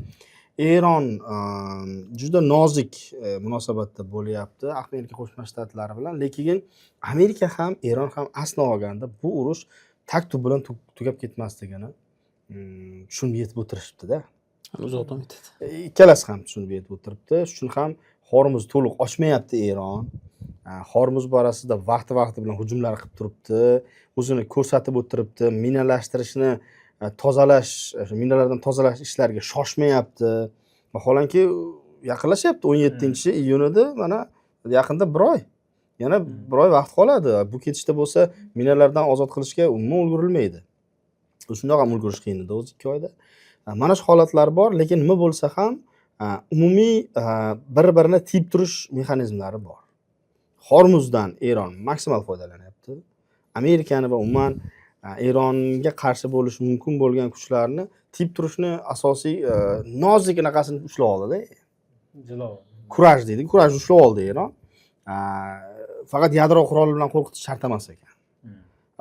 Eron juda nozik munosabatda bo'lyapti Amerika Qo'shma Shtatlari bilan, lekin Amerika ham, Eron ham aslo olganda bu urush tag-tub bilan tugab ketmasligini tushunib yetib o'tirishibdi-da. Uzoq davom etadi. Ikkalasi ham tushunib yetib o'tiribdi. Shuning uchun ham Hormuz to'liq ochmayapti Eron. Hormuz borasida vaqti bilan hujumlar qilib turibdi. O'zini ko'rsatib o'tiribdi. Minalashtirishni tozalash, minalardan tozalash ishlariga shoshmayapti. Vaholanki yaqinlashyapti 17-iyunida, mana yaqinda 1 oy. Yana 1 oy vaqt qoladi. Bu ketishda bo'lsa, minalardan ozod qilishga umuman ulgurilmaydi. Shundoq ham ulgurish qiyin edi o'z 2 oyda. Mana shu holatlar bor, lekin nima bo'lsa ham umumiy bir-birini tiyib turish mexanizmlari bor. Hormuzdan Eron maksimal foydalanyapti. Amerikani va umuman Eronga qarshi bo'lishi mumkin bo'lgan kuchlarni tiyib turishni asosiy nozik anaqasini ushlab oldi-da. Kuraj deydi. Kurajni ushlab oldi Eron. Faqat yadro quroli bilan qo'rqitish shart emas ekan.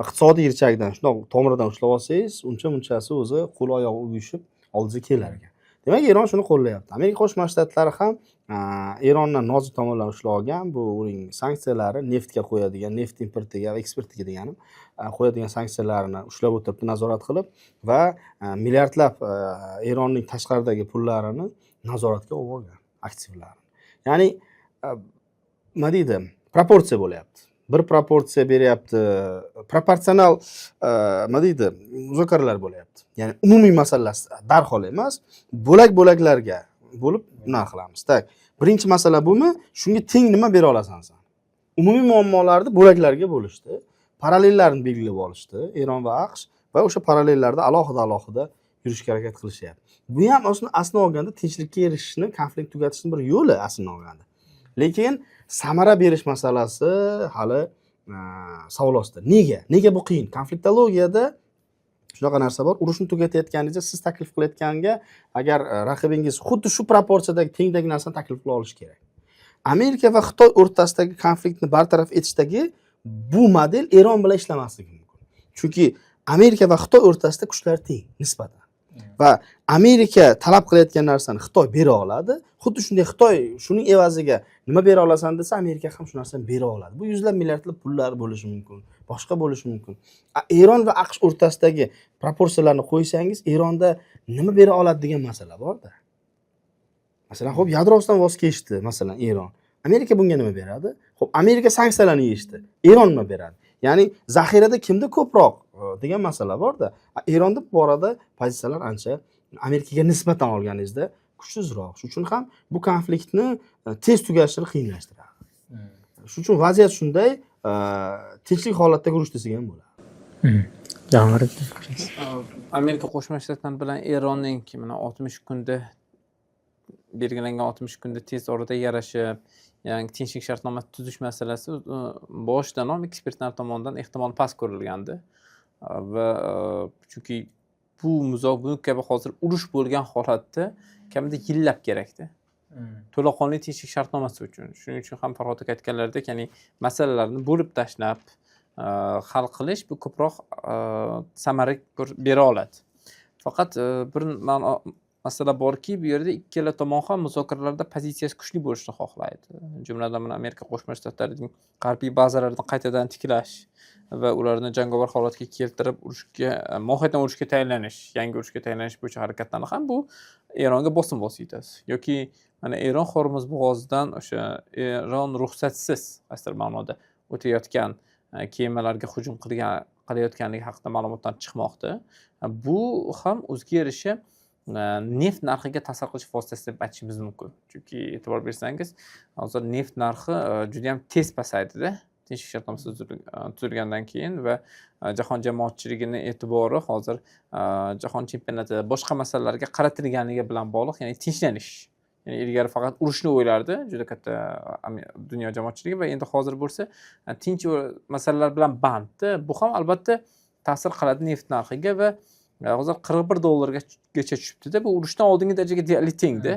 iqtisodiy yirchagidan shundoq tomiridan ushlab olsangiz, uncha-munchasi o'zi qo'l oyog'i uyushib oldingizga kelar ekan. Demak, Eron shuni qo'llayapti. Amerika Qo'shma Shtatlari ham Erondan nozik tomonlarni ushlab olgan, bu uning sanksiyalari neftga qo'yadigan, neft importiga va eksportiga deganim, qo'yadigan sanksiyalarni ushlab o'tiribdi, nazorat qilib va milliardlab Eronning tashqaridagi pullarini nazoratga olgan, aktivlarini. Ya'ni nima deydi, proporsiya bo'lyapti. Bir proporsiya beryapti, proporsional nima deydi, muzokaralar bo'lyapti. Ya'ni umumiy masalalar darhol emas, bo'lak-bo'laklarga bo'lib nima qilamiz. Tak, birinchi masala bumi, shunga teng nima bera olasan sen? Umumiy muammolarni bo'laklarga bo'lishdi, parallellarni belgilab olishdi, Eron va AQSh va o'sha parallellarda alohida yurishga harakat qilishyapti. Bu ham aslini olganda tinchlikka erishishni, konflikt tugatishning bir yo'li aslini olganda. Lekin samara berish masalasi hali savol ostida. Nega bu qiyin? Konfliktologiyada shunaqa narsa bor. Urushni tugatayotganingizda siz taklif qilayotganga agar raqibingiz xuddi shu proporsiyadagi tengdagi narsani taklif qila olish kerak. Amerika va Xitoy o'rtasidagi konfliktni bartaraf etishdagi bu model Eron bilan ishlamasligi mumkin. Chunki Amerika va Xitoy o'rtasida kuchlar teng nisbatan. Va Amerika talab qilayotgan narsani Xitoy bera oladi. Xuddi shunday Xitoy shuning evaziga nima bera olasan desa, Amerika ham shu narsani bera oladi. Bu yuzlab milliardlab pullar bo'lishi mumkin, boshqa bo'lishi mumkin. Eron va AQSh o'rtasidagi proporsiyalarni qo'ysangiz, Eronda nima bera oladi degan masala bor-da. Masalan, xo'p, yadrosidan voz kechdi, masalan, Eron. Amerika bunga nima beradi? Xo'p, Amerika sanksiyalarni yechdi. Eron nima beradi? Ya'ni zaxirada kimda ko'proq degan masala bor-da. Eronda bu borada pozitsiyalar ancha Amerikaga nisbatan olganingizda kuchsizroq. Shuning uchun ham bu konfliktni tez tugashini qiyinlashtiradi. Shuning uchun vaziyat shunday, tinchlik holatdagi urush desak ham bo'ladi. Amerika Qo'shma Shtatlari bilan Eronning mana 60 kunda belgilangan 60 kunda tez orada yarashib, yangi tinchlik shartnomasi tuzish masalasi boshidan ham ekspertlar tomonidan ehtimol past ko'rilgandi. Va chunki bu kabi hozir urush bo'lgan holatda kamida yillab kerakda. To'laqonli tinchlik shartnomasi uchun. Shuning uchun ham Farhod aka aytganlaridek, ya'ni masalalarni bo'lib tashlab hal qilish bu ko'proq samara bera oladi. Faqat bir masala borki, bu yerda ikkala tomon ham muzokaralarda pozitsiyasi kuchli bo'lishni xohlaydi. Jumladan Amerika Qo'shma Shtatlarining g'arbiy bazalarini qaytadan tiklash va ularni jangovar holatga keltirib mohiyatan urushga tayyorlanish, yangi urushga tayyorlanish bo'yicha harakatlarni ham bu Eronga bosim vositasi. Yoki mana Eron Hormuz bo'g'ozidan o'sha Eron ruxsatsiz asl ma'noda o'tayotgan kemalarga hujum qilayotganligi haqida ma'lumotlar chiqmoqda. Bu ham o'ziga yarasha neft narxiga ta'sir qilish vositasi deb aytishimiz mumkin. Chunki e'tibor bersangiz, hozir neft narxi juda ham tez pasaydi-da. Tinchlik shartnomasi tuzilgandan keyin va jahon jamoatchiligining e'tibori hozir jahon chempionati boshqa masalalarga qaratilganligi bilan bog'liq, ya'ni tinchlanish. Ya'ni ilgari faqat urushni o'ylardi juda katta dunyo jamoatchiligi va endi hozir bo'lsa tinch masalalar bilan bandda. Bu ham albatta ta'sir qiladi neft narxiga va hozir $41 tushibdi-da. Bu urushdan oldingi darajaga deyarli tengda.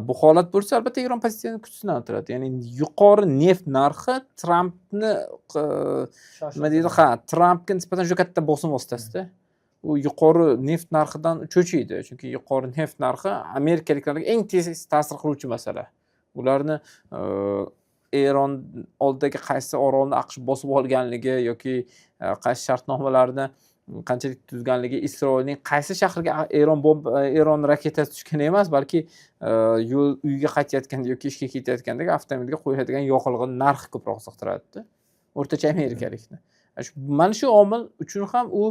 Bu holat bo'lsa albatta Eron pozitsiyasini kuchsizlantiradi. Ya'ni yuqori neft narxi Trampni nima deydi? Trampga nisbatan juda katta bosim vositasida. U yuqori neft narxidan cho'chiydi. Chunki yuqori neft narxi amerikaliklarga eng tez ta'sir qiluvchi masala. Ularni Eron oldidagi qaysi orolni AQSh bosib olganligi yoki qaysi shartnomalarni qanchalik tuzganligi, Isroilning qaysi shahriga Eron raketasi tushgani emas, balki uyga qaytayotganda yoki ishga ketayotgandagi avtomobilga qo'yiladigan yoqilg'i narxi ko'proq qiziqtiradi-da. O'rtacha amerikalikni. Mana shu omil uchun ham u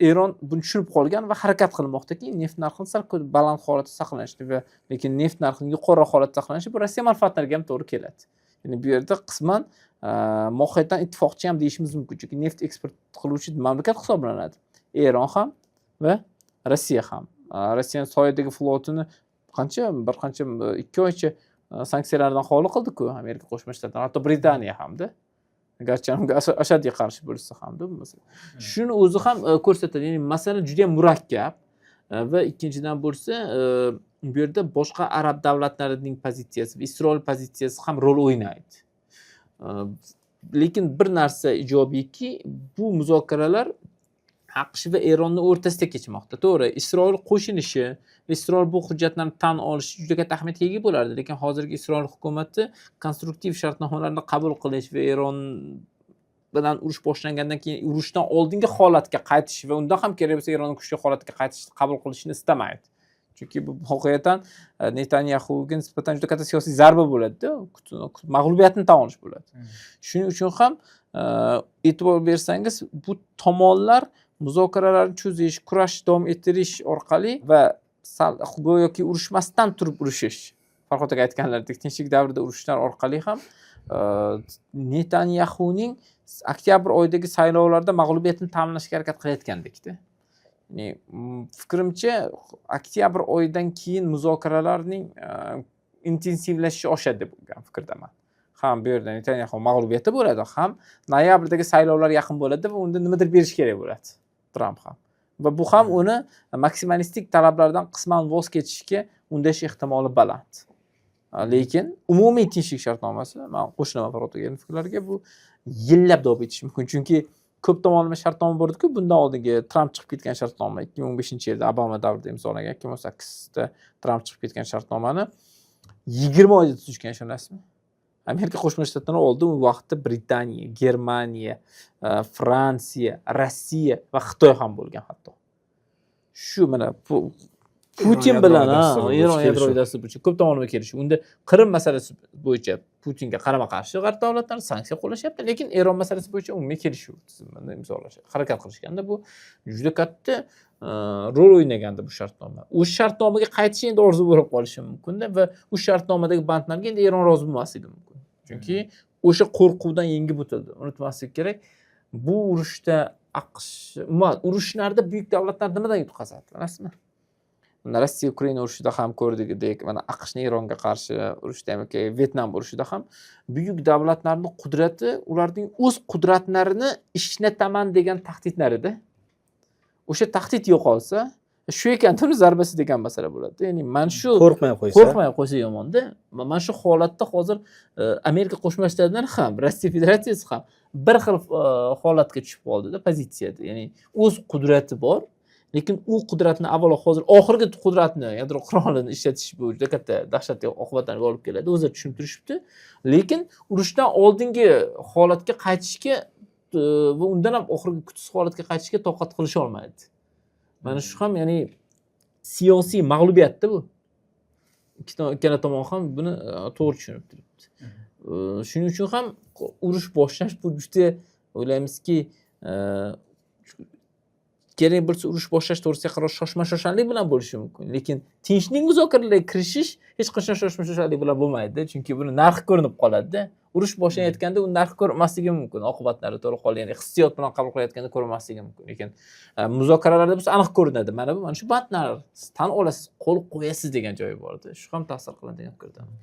Eron buni tushunib qolgan va harakat qilmoqdaki, neft narxini sal baland holatda saqlanishi va lekin neft narxining yuqori holatda saqlanishi bu Rossiya manfaatlariga ham to'g'ri keladi. Ya'ni bu yerda qisman mohiyatan ittifoqchi ham deyishimiz mumkin, chunki neft eksport qiluvchi mamlakat hisoblanadi. Eron ham va Rossiya ham. Rossiyaning soyadagi flotini bir qancha 2 oycha sanksiyalardan xoli qildi-ku Amerika Qo'shma Shtatlari, hatto Britaniya hamda. Garchi unga ashaddiy qarshi bo'lsa hamda bu masala. Shuni o'zi ham ko'rsatadi. Ya'ni masala juda ham murakkab va ikkinchidan bo'lsa, bu yerda boshqa arab davlatlarining pozitsiyasi, Isroil pozitsiyasi ham rol o'ynaydi. lekin bir narsa ijobiyki, bu muzokaralar AQSh va Eronning o'rtasida kechmoqda. To'g'ri, Isroil qo'shilishi va Isroil bu hujjatlarni tan olishi juda katta ahamiyatga ega bo'lardi, lekin hozirgi Isroil hukumati konstruktiv shartnomalarni qabul qilish va Eron bilan urush boshlangandan keyin urushdan oldingi holatga qaytish va undan ham kerak bo'lsa Eronning kuchli holatiga qaytishni qabul qilishni istamaydi. Chunki bu haqiqatan Netanyahuga nisbatan juda katta siyosiy zarba bo'ladi-da, mag'lubiyatni tan olish bo'ladi. Shuning uchun ham e'tibor bersangiz, bu tomonlar muzokaralarni cho'zish, kurash davom ettirish orqali va go'yoki urushmasdan turib urushish, Farhod aka aytganlaridek tinchlik davrida urushlar orqali ham Netanyahuning oktyabr oyidagi saylovlarda mag'lubiyatini ta'minlashga harakat qilayotgandek-da. Ya'ni fikrimcha oktyabr oyidan keyin muzokaralarning intensivlashishi oshadi deb bo'lgan fikrdaman. Ham bu yerda Netanyahu mag'lubiyati bo'ladi, ham noyabrdagi saylovlar yaqin bo'ladi va unda nimadir berish kerak bo'ladi Tramp ham. Va bu ham uni maksimalistik talablardan qisman voz kechishga undash ehtimoli baland. Lekin umumiy tinchlik shartnomasi, men qo'shilaman Farhod akaning fikrlariga, bu yillab davom etishi mumkin. Chunki ko'p tomonlama shartnoma bor edi-ku, bundan oldingi Tramp chiqib ketgan shartnoma 2015-yilda Obama davrida imzolangan, 2018da Tramp chiqib ketgan shartnomani 20 oyda tuzishgan, ishonasizmi? Amerika Qo'shma Shtatlari oldin u vaqtda Britaniya, Germaniya, Fransiya, Rossiya va Xitoy ham bo'lgan hatto. Shu mana Putin bilan Eron yadroviy dastur bo'yicha ko'p tomonlama kelishuv. Unda Qrim masalasi bo'yicha Putinga qarama-qarshi g'arb davlatlar sanksiya qo'llashyapti, lekin Eron masalasi bo'yicha umumiy kelishuv tizimini imzolash harakat qilishganda bu juda katta rol o'ynagandi bu shartnoma. O'sha shartnomaga qaytish endi orzu bo'lib qolishi mumkin-da va o'sha shartnomadagi bandlarga endi Eron rozi bo'lmasligi mumkin. Chunki o'sha qo'rquvdan yengib o'tildi. Unutmaslik kerak. Bu urushda AQSh, urushlarda buyuk davlatlar nimadan yutqazadi, bilasizmi? Rossiya Ukraina urushida ham ko'rdikdek, mana AQShning Eronga qarshi urushda ham, Vyetnam urushida ham buyuk davlatlarning qudrati ularning o'z qudratlarini ishlataman degan tahdidlarida. O'sha tahdid yo'qolsa, shu ekan uni zarbasi degan masala bo'ladi. Ya'ni mana shu qo'rqmay qo'ysa yomonda. Mana shu holatda hozir Amerika Qo'shma Shtatlari ham, Rossiya Federatsiyasi ham bir xil holatga tushib qoldi-da, pozitsiyada. Ya'ni o'z qudrati bor, lekin u qudratni avvalo hozir oxirgi qudratni, yadro qurolini ishlatish bu juda katta dahshatli oqibatlarga olib keladi. O'zi tushuntirishibdi. Lekin urushdan oldingi holatga qaytishga va undan ham oxirgi kuchsiz holatga qaytishga toqat qilisha olmaydi. Mana shu ham ya'ni siyosiy mag'lubiyatda bu. Ikkala tomon ham buni to'g'ri tushunib turibdi. Shuning uchun ham urush boshlash bu juda o'ylaymizki, kerak bo'lsa urush boshlash to'g'risida qaror shoshma-shoshanlik bilan bo'lishi mumkin, lekin tinchlik muzokaralarga kirishish hech qachon shoshma-shoshanlik bilan bo'lmaydi, chunki buni narxi ko'rinib qoladi-da. Urush boshlanayotganda u narxi ko'rinmasligi mumkin, oqibatlari to'g'ri qolgan, ya'ni hissiyot bilan qabul qilayotganda ko'rinmasligi mumkin, lekin muzokaralarda bo'lsa aniq ko'rinadi. Mana bu, mana shu bandlar tan olasiz, qo'l qo'yasiz degan joyi bor-da. Shu ham ta'sir qiladi degan fikrdaman.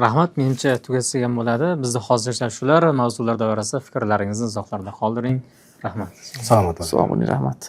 Rahmat, menimcha tugatgan bo'ladi. Bizda hozircha shular, mavzular doirasida fikrlaringizni izohlarda qoldiring. Rahmat. Salomat bo'ling. Sog' bo'ling, rahmat.